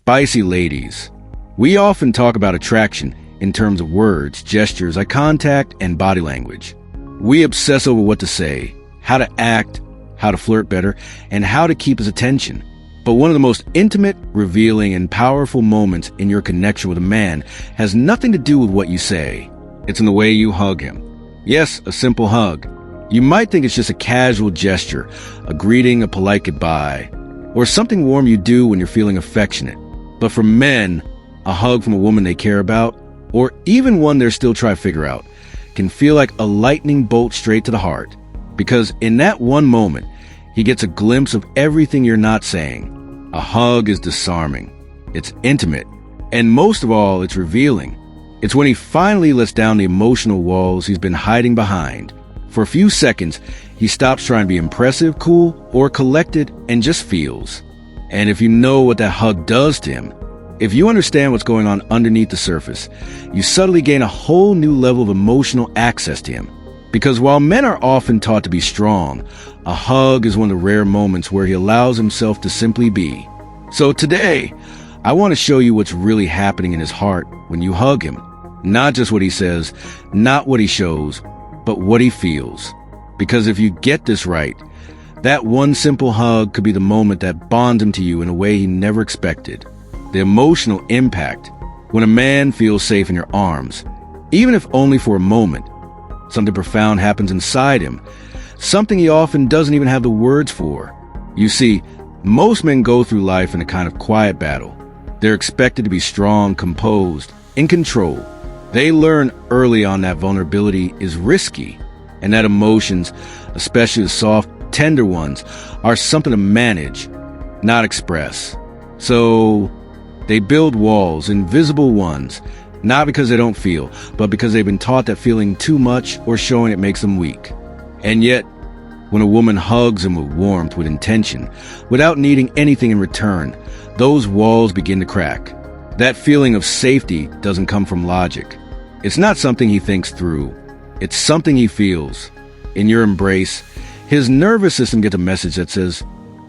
Spicy ladies. We often talk about attraction in terms of words, gestures, eye contact, and body language. We obsess over what to say, how to act, how to flirt better, and how to keep his attention. But one of the most intimate, revealing, and powerful moments in your connection with a man has nothing to do with what you say. It's in the way you hug him. Yes, a simple hug. You might think it's just a casual gesture, a greeting, a polite goodbye, or something warm you do when you're feeling affectionate. But for men, a hug from a woman they care about, or even one they're still trying to figure out, can feel like a lightning bolt straight to the heart. Because in that one moment, he gets a glimpse of everything you're not saying. A hug is disarming. It's intimate. And most of all, it's revealing. It's when he finally lets down the emotional walls he's been hiding behind. For a few seconds, he stops trying to be impressive, cool, or collected and just feels. And if you know what that hug does to him, if you understand what's going on underneath the surface, you suddenly gain a whole new level of emotional access to him. Because while men are often taught to be strong, a hug is one of the rare moments where he allows himself to simply be. So today, I want to show you what's really happening in his heart when you hug him. Not just what he says, not what he shows, but what he feels. Because if you get this right, that one simple hug could be the moment that bonds him to you in a way he never expected. The emotional impact when a man feels safe in your arms, even if only for a moment. Something profound happens inside him, something he often doesn't even have the words for. You see, most men go through life in a kind of quiet battle. They're expected to be strong, composed, in control. They learn early on that vulnerability is risky, and that emotions, especially the soft, tender ones, are something to manage, not express. So they build walls, invisible ones, not because they don't feel, but because they've been taught that feeling too much or showing it makes them weak. And yet, when a woman hugs him with warmth, with intention, without needing anything in return, those walls begin to crack. That feeling of safety doesn't come from logic. It's not something he thinks through. It's something he feels. In your embrace, his nervous system gets a message that says,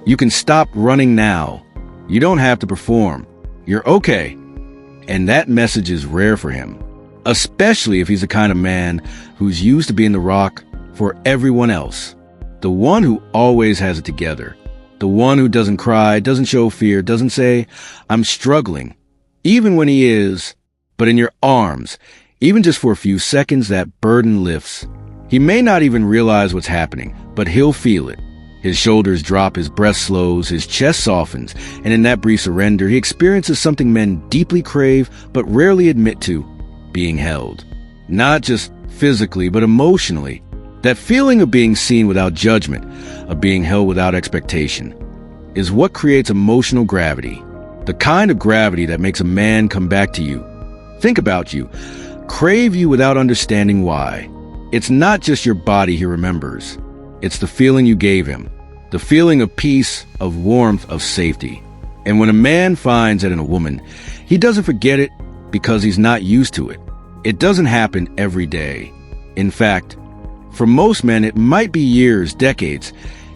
you can stop running now. You don't have to perform. You're okay. And that message is rare for him, especially if he's the kind of man who's used to being the rock for everyone else. The one who always has it together. The one who doesn't cry, doesn't show fear, doesn't say, I'm struggling, even when he is. But in your arms, even just for a few seconds, that burden lifts. He may not even realize what's happening, but he'll feel it. His shoulders drop, his breath slows, his chest softens, and in that brief surrender, he experiences something men deeply crave but rarely admit to, being held. Not just physically, but emotionally. That feeling of being seen without judgment, of being held without expectation, is what creates emotional gravity. The kind of gravity that makes a man come back to you, think about you, crave you without understanding why. It's not just your body he remembers. It's the feeling you gave him. The feeling of peace, of warmth, of safety. And when a man finds it in a woman, he doesn't forget it because he's not used to it. It doesn't happen every day. In fact, for most men, it might be years, decades,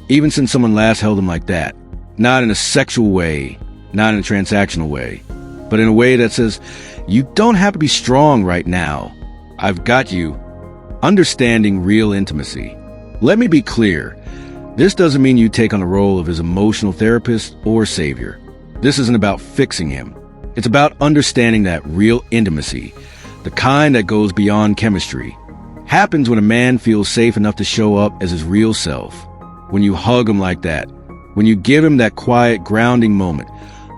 even since someone last held him like that. Not in a sexual way, not in a transactional way, but in a way that says, you don't have to be strong right now. I've got you. Understanding real intimacy. Let me be clear. This doesn't mean you take on the role of his emotional therapist or savior. This isn't about fixing him. It's about understanding that real intimacy, the kind that goes beyond chemistry, happens when a man feels safe enough to show up as his real self. When you hug him like that, when you give him that quiet, grounding moment,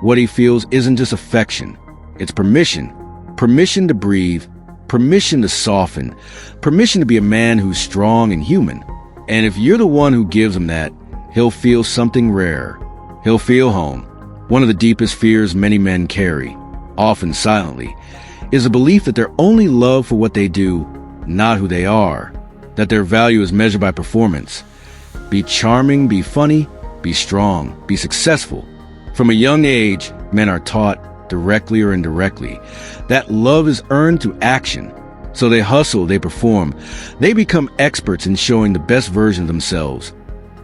what he feels isn't just affection. It's permission. Permission to breathe, permission to soften, permission to be a man who's strong and human. And if you're the one who gives him that, he'll feel something rare. He'll feel home. One of the deepest fears many men carry, often silently, is a belief that they're only loved for what they do, not who they are, that their value is measured by performance. Be charming, be funny, be strong, be successful. From a young age, men are taught, directly or indirectly, that love is earned through action. So they hustle, they perform, they become experts in showing the best version of themselves.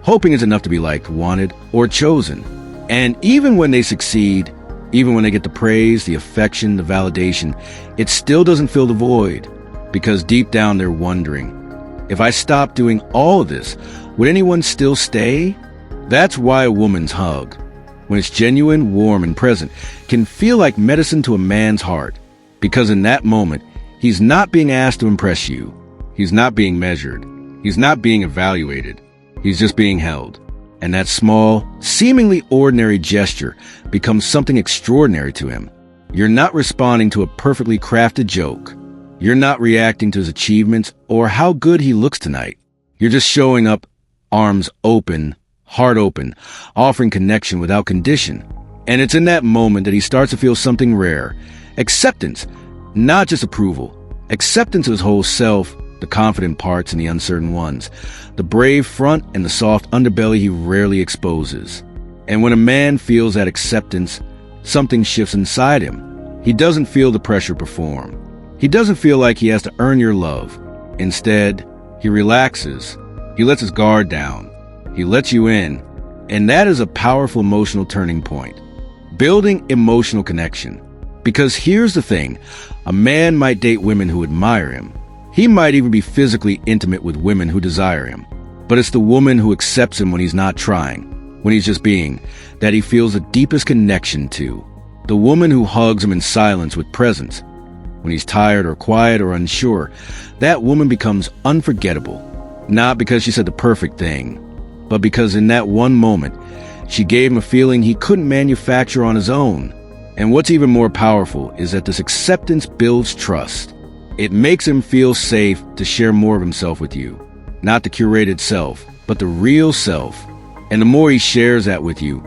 Hoping is enough to be liked, wanted, or chosen. And even when they succeed, Even when they get the praise, the affection, the validation, it still doesn't fill the void, because deep down they're wondering, if I stopped doing all of this, would anyone still stay? That's why a woman's hug, when it's genuine, warm, and present, can feel like medicine to a man's heart, because in that moment, he's not being asked to impress you. He's not being measured. He's not being evaluated. He's just being held. And that small, seemingly ordinary gesture becomes something extraordinary to him. You're not responding to a perfectly crafted joke. You're not reacting to his achievements or how good he looks tonight. You're just showing up, arms open, heart open, offering connection without condition. And it's in that moment that he starts to feel something rare. Acceptance, not just approval. Acceptance of his whole self, the confident parts and the uncertain ones, the brave front and the soft underbelly he rarely exposes. And when a man feels that acceptance, something shifts inside him. He doesn't feel the pressure to perform. He doesn't feel like he has to earn your love. Instead, he relaxes. He lets his guard down. He lets you in. And that is a powerful emotional turning point. Building emotional connection. Because here's the thing, a man might date women who admire him. He might even be physically intimate with women who desire him. But it's the woman who accepts him when he's not trying, when he's just being, that he feels the deepest connection to. The woman who hugs him in silence with presence. When he's tired or quiet or unsure, that woman becomes unforgettable. Not because she said the perfect thing, but because in that one moment, she gave him a feeling he couldn't manufacture on his own. And what's even more powerful is that this acceptance builds trust. It makes him feel safe to share more of himself with you. Not the curated self, but the real self. And the more he shares that with you,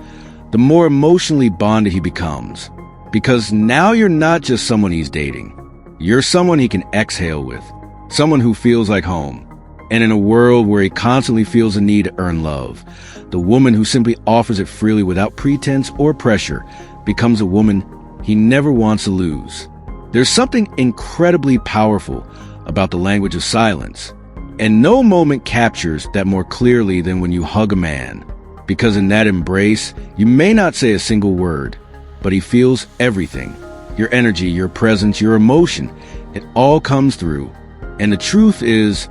the more emotionally bonded he becomes. Because now you're not just someone he's dating. You're someone he can exhale with. Someone who feels like home. And in a world where he constantly feels the need to earn love, the woman who simply offers it freely without pretense or pressure becomes a woman he never wants to lose. There's something incredibly powerful about the language of silence, and no moment captures that more clearly than when you hug a man, because in that embrace, you may not say a single word, but he feels everything. Your energy, your presence, your emotion, it all comes through. And the truth is,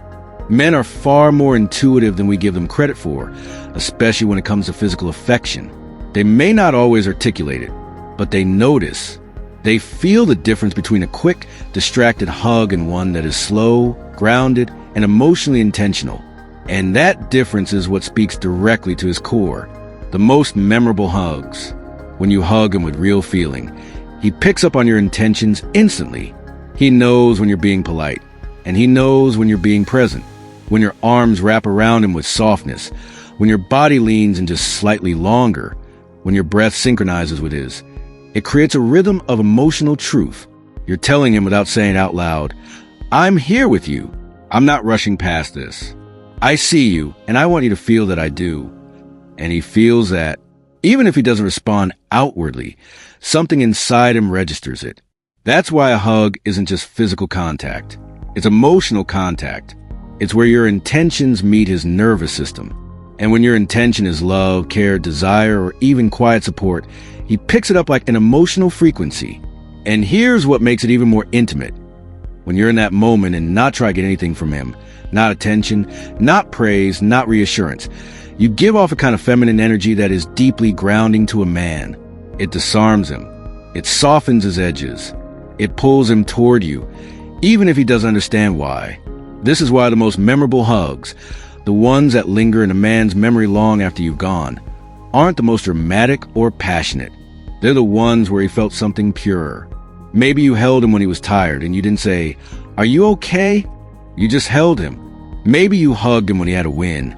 men are far more intuitive than we give them credit for, especially when it comes to physical affection. They may not always articulate it, but they notice. They feel the difference between a quick, distracted hug and one that is slow, grounded, and emotionally intentional. And that difference is what speaks directly to his core. The most memorable hugs. When you hug him with real feeling, he picks up on your intentions instantly. He knows when you're being polite, and he knows when you're being present. When your arms wrap around him with softness, when your body leans in just slightly longer, when your breath synchronizes with his. It creates a rhythm of emotional truth. You're telling him without saying it out loud, I'm here with you. I'm not rushing past this. I see you, and I want you to feel that I do. And he feels that. Even if he doesn't respond outwardly, something inside him registers it. That's why a hug isn't just physical contact. It's emotional contact. It's where your intentions meet his nervous system. And when your intention is love, care, desire, or even quiet support, he picks it up like an emotional frequency. And here's what makes it even more intimate. When you're in that moment and not try to get anything from him, not attention, not praise, not reassurance, you give off a kind of feminine energy that is deeply grounding to a man. It disarms him. It softens his edges. It pulls him toward you, even if he doesn't understand why. This is why the most memorable hugs, the ones that linger in a man's memory long after you've gone, aren't the most dramatic or passionate. They're the ones where he felt something purer. Maybe you held him when he was tired and you didn't say, "Are you okay?" You just held him. Maybe you hugged him when he had a win.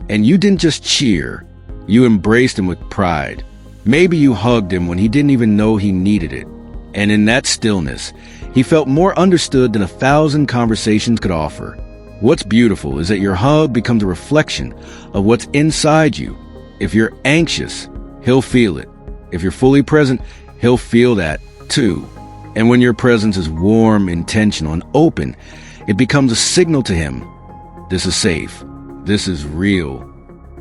And you didn't just cheer. You embraced him with pride. Maybe you hugged him when he didn't even know he needed it. And in that stillness, he felt more understood than 1,000 conversations could offer. What's beautiful is that your hug becomes a reflection of what's inside you. If you're anxious, he'll feel it. If you're fully present, he'll feel that too. And when your presence is warm, intentional, and open, it becomes a signal to him. This is safe. This is real.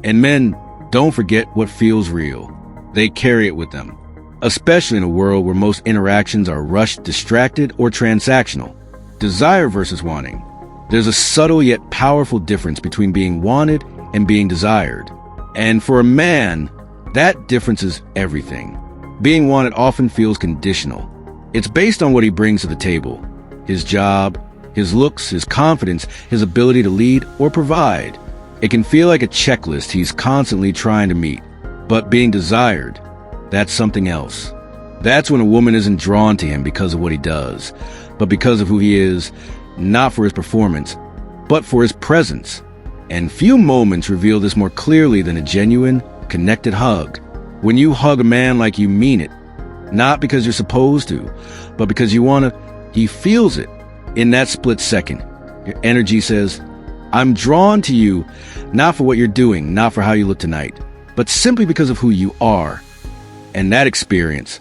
And men, don't forget what feels real. They carry it with them. especially in a world where most interactions are rushed, distracted, or transactional. Desire versus wanting. There's a subtle yet powerful difference between being wanted and being desired. And for a man, that difference is everything. Being wanted often feels conditional. It's based on what he brings to the table. His job, his looks, his confidence, his ability to lead or provide. It can feel like a checklist he's constantly trying to meet. But being desired, that's something else. That's when a woman isn't drawn to him because of what he does, but because of who he is, not for his performance, but for his presence. And few moments reveal this more clearly than a genuine, connected hug. When you hug a man like you mean it, not because you're supposed to, but because you want to, he feels it. In that split second, your energy says, I'm drawn to you, not for what you're doing, not for how you look tonight, but simply because of who you are. And that experience,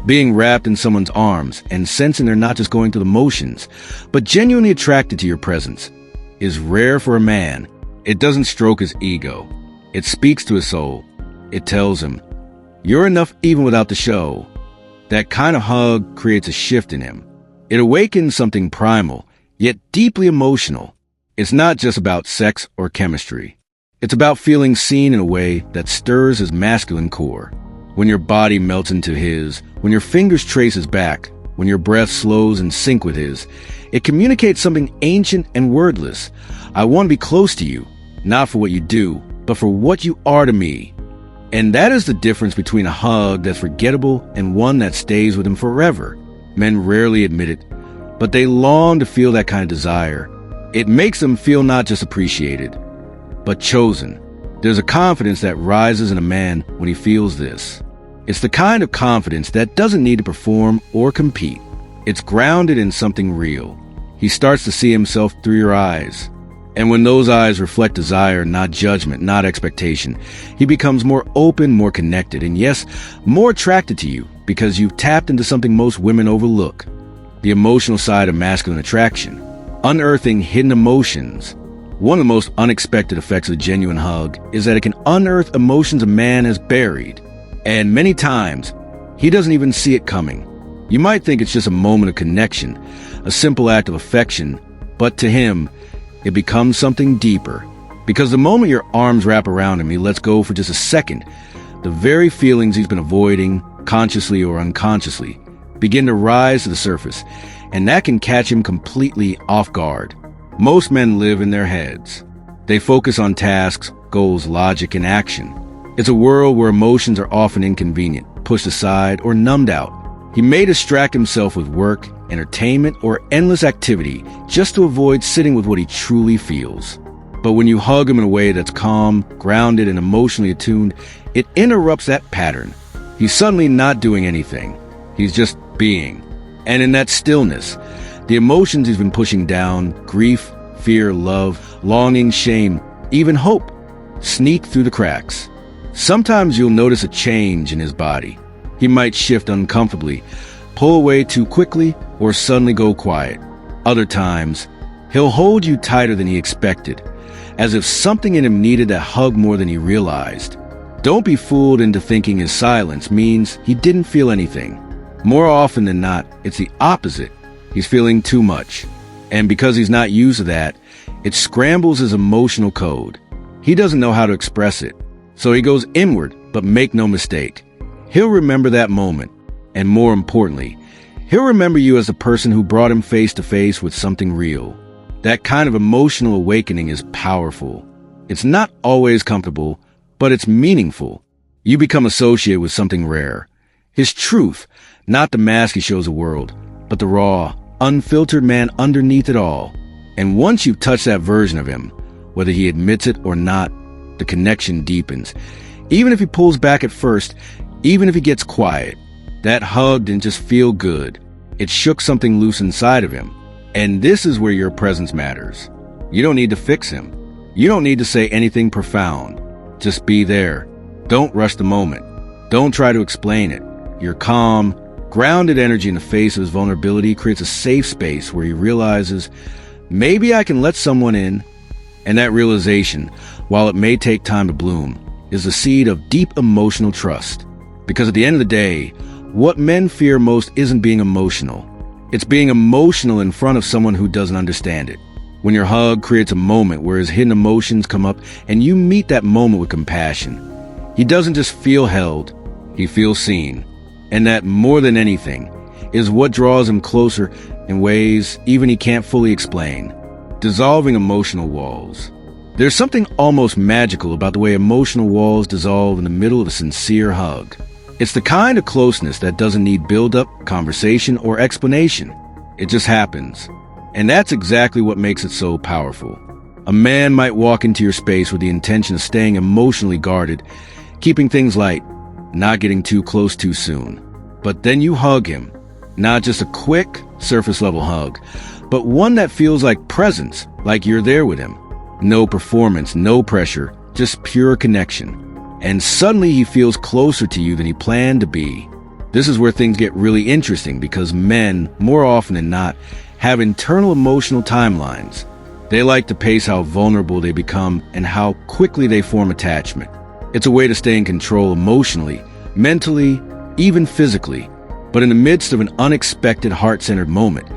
being wrapped in someone's arms and sensing they're not just going through the motions, but genuinely attracted to your presence, is rare for a man. It doesn't stroke his ego. It speaks to his soul. It tells him, you're enough even without the show. That kind of hug creates a shift in him. It awakens something primal, yet deeply emotional. It's not just about sex or chemistry. It's about feeling seen in a way that stirs his masculine core. When your body melts into his, when your fingers trace his back, when your breath slows in sync with his, it communicates something ancient and wordless. I want to be close to you, not for what you do, but for what you are to me. And that is the difference between a hug that's forgettable and one that stays with him forever. Men rarely admit it, but they long to feel that kind of desire. It makes them feel not just appreciated, but chosen. There's a confidence that rises in a man when he feels this. It's the kind of confidence that doesn't need to perform or compete. It's grounded in something real. He starts to see himself through your eyes. And when those eyes reflect desire, not judgment, not expectation, he becomes more open, more connected, and yes, more attracted to you because you've tapped into something most women overlook. The emotional side of masculine attraction. Unearthing hidden emotions. One of the most unexpected effects of a genuine hug is that it can unearth emotions a man has buried. And many times, he doesn't even see it coming. You might think it's just a moment of connection, a simple act of affection, but to him, it becomes something deeper. Because the moment your arms wrap around him, he lets go for just a second, the very feelings he's been avoiding, consciously or unconsciously, begin to rise to the surface, and that can catch him completely off guard. Most men live in their heads. They focus on tasks, goals, logic, and action. It's a world where emotions are often inconvenient, pushed aside, or numbed out. He may distract himself with work, entertainment, or endless activity just to avoid sitting with what he truly feels. But when you hug him in a way that's calm, grounded, and emotionally attuned, it interrupts that pattern. He's suddenly not doing anything. He's just being. And in that stillness, the emotions he's been pushing down, grief, fear, love, longing, shame, even hope, sneak through the cracks. Sometimes you'll notice a change in his body. He might shift uncomfortably, pull away too quickly, or suddenly go quiet. Other times, he'll hold you tighter than he expected, as if something in him needed that hug more than he realized. Don't be fooled into thinking his silence means he didn't feel anything. More often than not, it's the opposite. He's feeling too much. And because he's not used to that, it scrambles his emotional code. He doesn't know how to express it. So he goes inward, but make no mistake. He'll remember that moment. And more importantly, he'll remember you as the person who brought him face to face with something real. That kind of emotional awakening is powerful. It's not always comfortable, but it's meaningful. You become associated with something rare. His truth, not the mask he shows the world, but the raw, unfiltered man underneath it all. And once you've touched that version of him, whether he admits it or not, the connection deepens. Even if he pulls back at first, even if he gets quiet, that hug didn't just feel good. It shook something loose inside of him. And this is where your presence matters. You don't need to fix him. You don't need to say anything profound. Just be there. Don't rush the moment. Don't try to explain it. Your calm, grounded energy in the face of his vulnerability creates a safe space where he realizes, maybe I can let someone in. And that realization, while it may take time to bloom, is the seed of deep emotional trust. Because at the end of the day, what men fear most isn't being emotional. It's being emotional in front of someone who doesn't understand it. When your hug creates a moment where his hidden emotions come up and you meet that moment with compassion, he doesn't just feel held, he feels seen. And that, more than anything, is what draws him closer in ways even he can't fully explain. Dissolving emotional walls. There's something almost magical about the way emotional walls dissolve in the middle of a sincere hug. It's the kind of closeness that doesn't need build-up, conversation, or explanation. It just happens. And that's exactly what makes it so powerful. A man might walk into your space with the intention of staying emotionally guarded, keeping things light, not getting too close too soon. But then you hug him. Not just a quick, surface-level hug, but one that feels like presence, like you're there with him. No performance, no pressure, just pure connection. And suddenly he feels closer to you than he planned to be. This is where things get really interesting because men, more often than not, have internal emotional timelines. They like to pace how vulnerable they become and how quickly they form attachment. It's a way to stay in control emotionally, mentally, even physically. But in the midst of an unexpected heart-centered moment,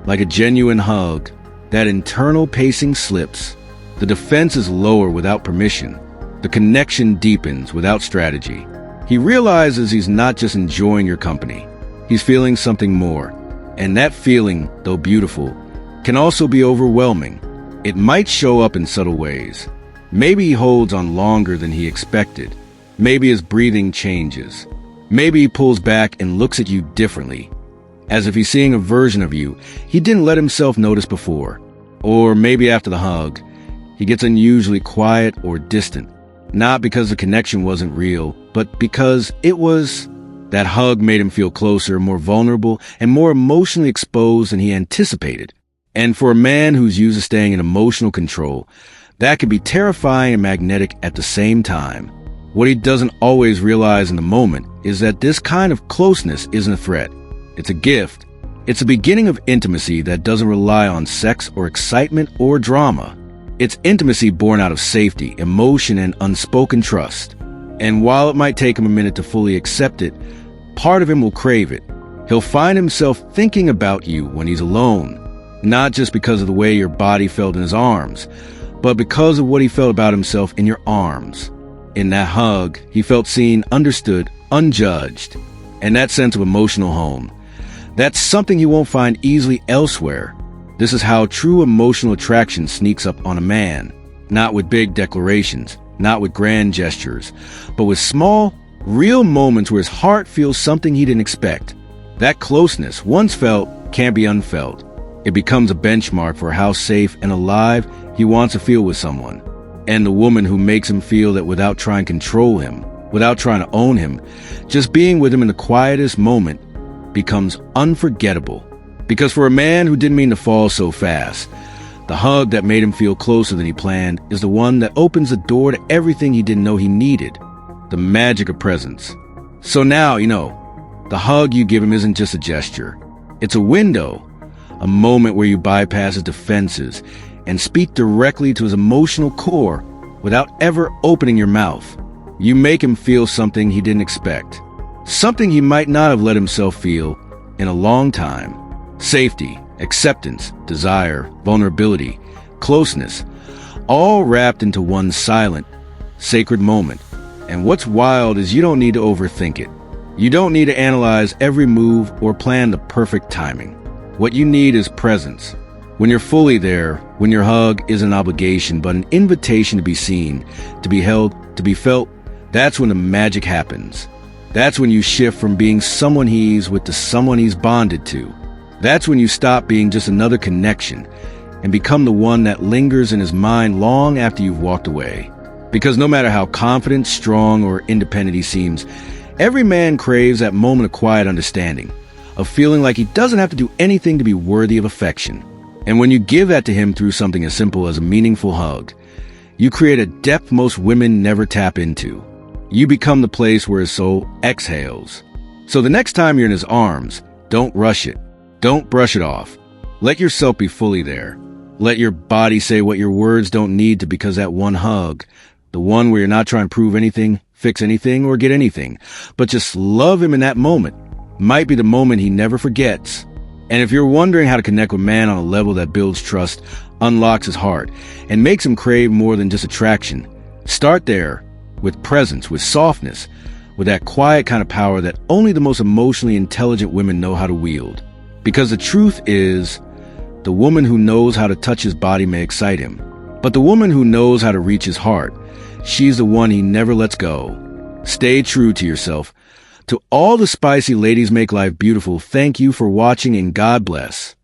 like a genuine hug, that internal pacing slips. The defense is lower without permission. The connection deepens without strategy. He realizes he's not just enjoying your company. He's feeling something more. And that feeling, though beautiful, can also be overwhelming. It might show up in subtle ways. Maybe he holds on longer than he expected. Maybe his breathing changes. Maybe he pulls back and looks at you differently, as if he's seeing a version of you he didn't let himself notice before. Or maybe after the hug, he gets unusually quiet or distant. Not because the connection wasn't real, but because that hug made him feel closer, more vulnerable, and more emotionally exposed than he anticipated. And for a man who's used to staying in emotional control, that can be terrifying and magnetic at the same time. What he doesn't always realize in the moment is that this kind of closeness isn't a threat. It's a gift. It's a beginning of intimacy that doesn't rely on sex or excitement or drama. It's intimacy born out of safety, emotion, and unspoken trust. And while it might take him a minute to fully accept it, part of him will crave it. He'll find himself thinking about you when he's alone, not just because of the way your body felt in his arms, but because of what he felt about himself in your arms. In that hug, he felt seen, understood, unjudged. And that sense of emotional home, that's something you won't find easily elsewhere. This is how true emotional attraction sneaks up on a man. Not with big declarations, not with grand gestures, but with small, real moments where his heart feels something he didn't expect. That closeness, once felt, can't be unfelt. It becomes a benchmark for how safe and alive he wants to feel with someone. And the woman who makes him feel that without trying to control him, without trying to own him, just being with him in the quietest moment becomes unforgettable. Because for a man who didn't mean to fall so fast, the hug that made him feel closer than he planned is the one that opens the door to everything he didn't know he needed. The magic of presence. So now, the hug you give him isn't just a gesture. It's a window, a moment where you bypass his defenses and speak directly to his emotional core without ever opening your mouth. You make him feel something he didn't expect. Something he might not have let himself feel in a long time. Safety, acceptance, desire, vulnerability, closeness, all wrapped into one silent, sacred moment. And what's wild is you don't need to overthink it. You don't need to analyze every move or plan the perfect timing. What you need is presence. When you're fully there, when your hug isn't an obligation but an invitation to be seen, to be held, to be felt, that's when the magic happens. That's when you shift from being someone he's with to someone he's bonded to. That's when you stop being just another connection and become the one that lingers in his mind long after you've walked away. Because no matter how confident, strong, or independent he seems, every man craves that moment of quiet understanding, of feeling like he doesn't have to do anything to be worthy of affection. And when you give that to him through something as simple as a meaningful hug, you create a depth most women never tap into. You become the place where his soul exhales. So the next time you're in his arms, don't rush it. Don't brush it off. Let yourself be fully there. Let your body say what your words don't need to, because that one hug, the one where you're not trying to prove anything, fix anything, or get anything, but just love him in that moment might be the moment he never forgets. And if you're wondering how to connect with a man on a level that builds trust, unlocks his heart, and makes him crave more than just attraction, start there, with presence, with softness, with that quiet kind of power that only the most emotionally intelligent women know how to wield. Because the truth is, the woman who knows how to touch his body may excite him, but the woman who knows how to reach his heart, she's the one he never lets go. Stay true to yourself. To all the spicy ladies make life beautiful, thank you for watching and God bless.